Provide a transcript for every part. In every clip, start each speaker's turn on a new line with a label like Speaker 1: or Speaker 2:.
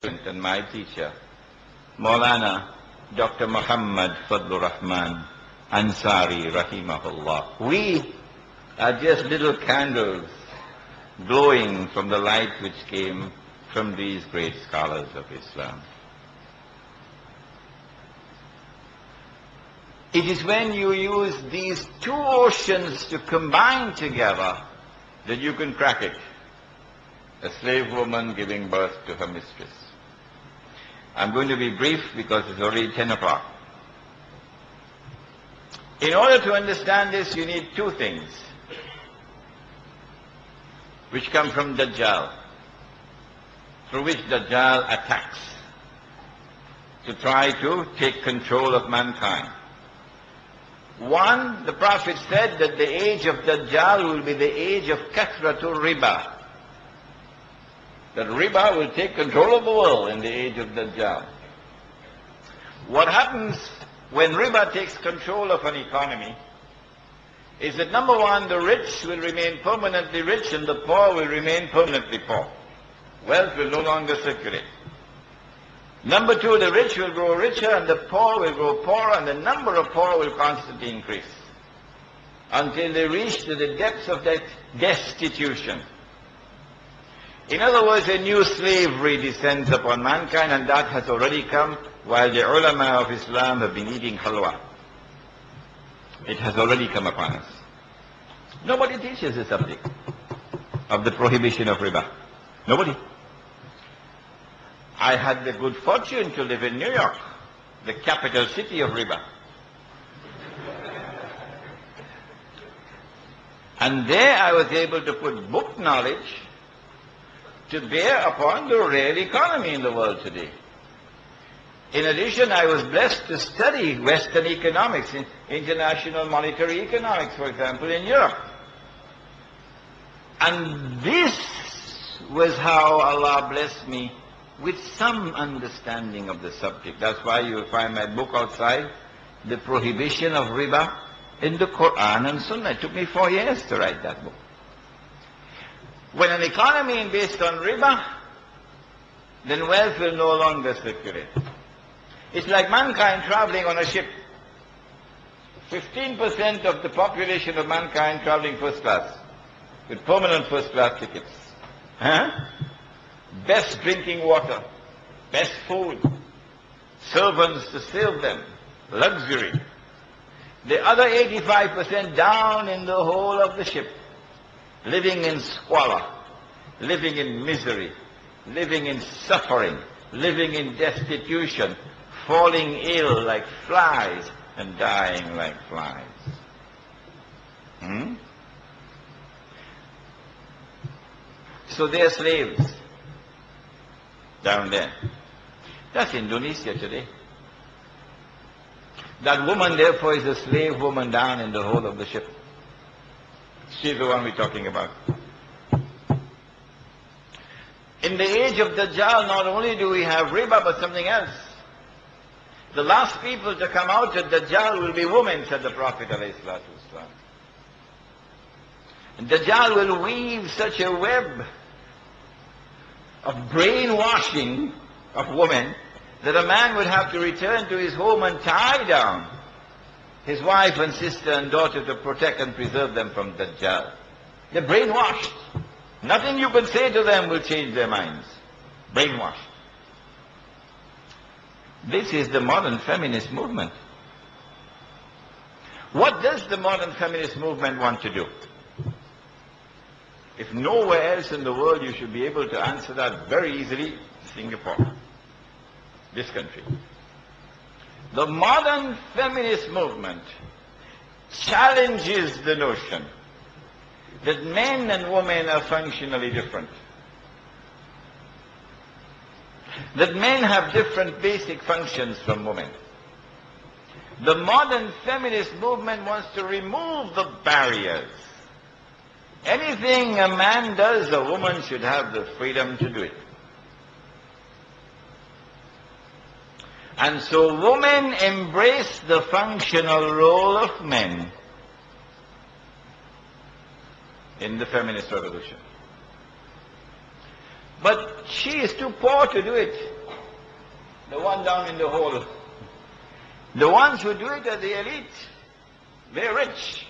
Speaker 1: and my teacher, Maulana Dr. Muhammad Fadlur Rahman Ansari Rahimahullah. We are just little candles glowing from the light which came from these great scholars of Islam. It is when you use these two oceans to combine together that you can crack it. A slave woman giving birth to her mistress. I'm going to be brief because it's already 10 o'clock. In order to understand this, you need two things which come from Dajjal, through which Dajjal attacks to try to take control of mankind. One, the Prophet said that the age of Dajjal will be the age of kathratul riba. That riba will take control of the world in the age of Dajjal. What happens when riba takes control of an economy is that number one, the rich will remain permanently rich and the poor will remain permanently poor. Wealth will no longer circulate. Number two, the rich will grow richer and the poor will grow poorer, and the number of poor will constantly increase until they reach to the depths of that destitution. In other words, a new slavery descends upon mankind, and that has already come while the ulama of Islam have been eating halwa. It has already come upon us. Nobody teaches the subject of the prohibition of riba. Nobody. I had the good fortune to live in New York, the capital city of riba. And there I was able to put book knowledge to bear upon the real economy in the world today. In addition, I was blessed to study Western economics, international monetary economics, for example, in Europe. And this was how Allah blessed me with some understanding of the subject. That's why you will find my book outside, The Prohibition of Riba in the Quran and Sunnah. It took me 4 years to write that book. When an economy is based on riba, then wealth will no longer circulate. It's like mankind traveling on a ship. 15% of the population of mankind traveling first class, with permanent first class tickets. Best drinking water, best food, servants to serve them, luxury. The other 85% down in the whole of the ship, living in squalor, living in misery, living in suffering, living in destitution, falling ill like flies and dying like flies. So they are slaves down there. That's Indonesia today. That woman, therefore, is a slave woman down in the whole of the ship. She's the one we're talking about. In the age of Dajjal, not only do we have riba, but something else. The last people to come out of Dajjal will be women, said the Prophet ﷺ. And Dajjal will weave such a web of brainwashing of women that a man would have to return to his home and tie down his wife and sister and daughter to protect and preserve them from Dajjal. They're brainwashed. Nothing you can say to them will change their minds. Brainwashed. This is the modern feminist movement. What does the modern feminist movement want to do? If nowhere else in the world you should be able to answer that very easily, Singapore, this country. The modern feminist movement challenges the notion that men and women are functionally different. That men have different basic functions from women. The modern feminist movement wants to remove the barriers. Anything a man does, a woman should have the freedom to do it. And so women embrace the functional role of men in the feminist revolution. But she is too poor to do it. The one down in the hall. The ones who do it are the elite. They're rich.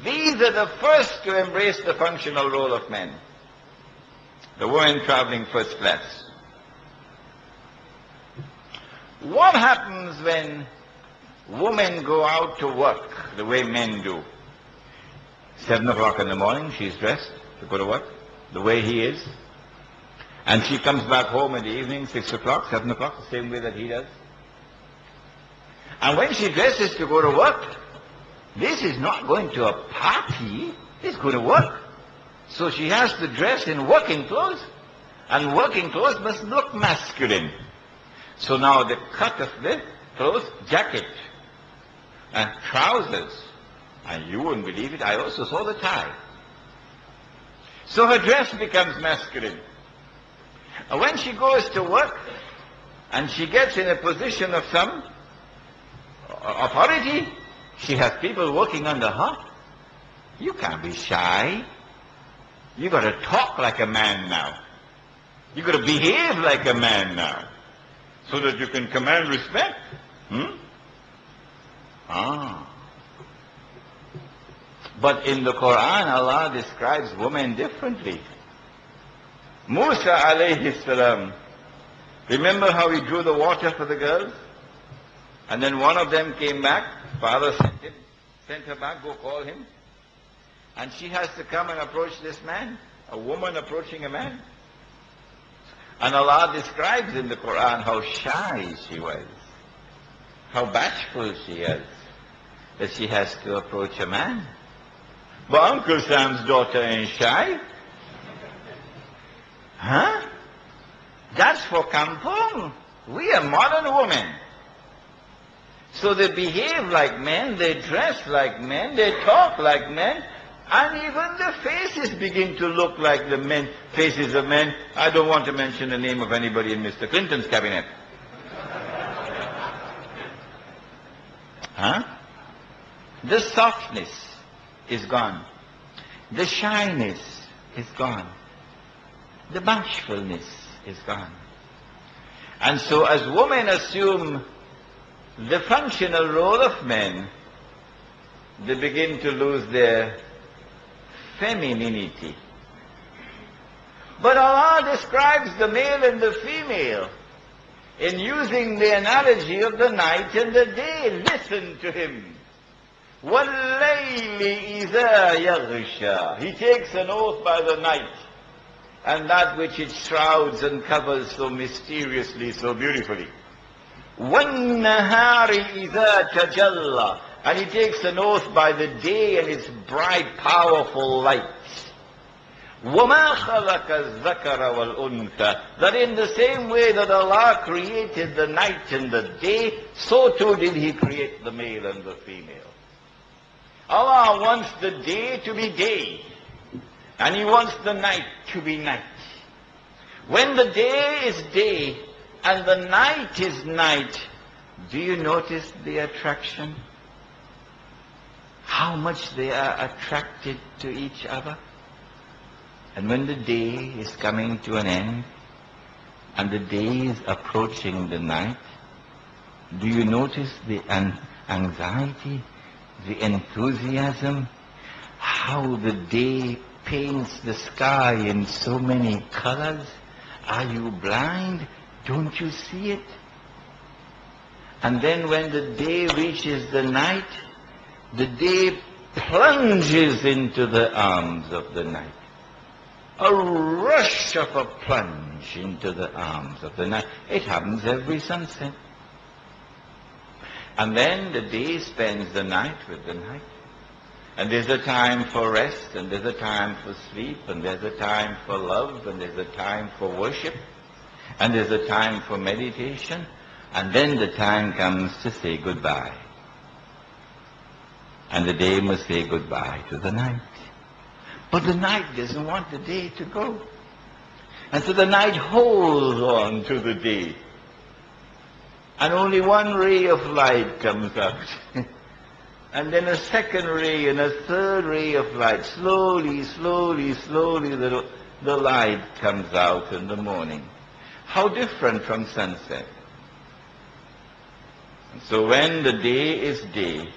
Speaker 1: These are the first to embrace the functional role of men. The women traveling first class. What happens when women go out to work the way men do? 7 o'clock in the morning, she's dressed to go to work, the way he is. And she comes back home in the evening, 6 o'clock, 7 o'clock, the same way that he does. And when she dresses to go to work, this is not going to a party, it's going to work. So she has to dress in working clothes, and working clothes must look masculine. So now the cut of the clothes, jacket, and trousers, and you wouldn't believe it, I also saw the tie. So her dress becomes masculine. And when she goes to work, and she gets in a position of some authority, she has people working under her. You can't be shy. You got to talk like a man now. You got to behave like a man now, so that you can command respect. But in the Quran, Allah describes women differently. Musa alayhi salam, remember how he drew the water for the girls? And then one of them came back, father sent her back, go call him. And she has to come and approach this man, a woman approaching a man. And Allah describes in the Quran how shy she was, how bashful she is, that she has to approach a man. But Uncle Sam's daughter ain't shy. Huh? That's for kampung. We are modern women. So they behave like men, they dress like men, they talk like men, and even the faces begin to look like the men, faces of men. I don't want to mention the name of anybody in Mr. Clinton's cabinet. Huh? The softness is gone. The shyness is gone. The bashfulness is gone. And so as women assume the functional role of men, they begin to lose their femininity. But Allah describes the male and the female in using the analogy of the night and the day. Listen to him. وَاللَّيْلِ إِذَا يَغْشَى. He takes an oath by the night and that which it shrouds and covers so mysteriously, so beautifully. وَالنَّهَارِ إِذَا تَجَلَّى. And he takes an oath by the day and its bright, powerful light. وَمَا خَلَقَ الذَّكَرَ وَالْأُنْثَى. That in the same way that Allah created the night and the day, so too did He create the male and the female. Allah wants the day to be day, and He wants the night to be night. When the day is day and the night is night, do you notice the attraction? How much they are attracted to each other? And when the day is coming to an end, and the day is approaching the night, do you notice the anxiety, the enthusiasm, how the day paints the sky in so many colors? Are you blind? Don't you see it? And then when the day reaches the night, the day plunges into the arms of the night. A rush of a plunge into the arms of the night. It happens every sunset. And then the day spends the night with the night. And there's a time for rest, and there's a time for sleep, and there's a time for love, and there's a time for worship, and there's a time for meditation, and then the time comes to say goodbye. And the day must say goodbye to the night. But the night doesn't want the day to go. And so the night holds on to the day. And only one ray of light comes out. And then a second ray and a third ray of light. Slowly, slowly, slowly the light comes out in the morning. How different from sunset. So when the day is day,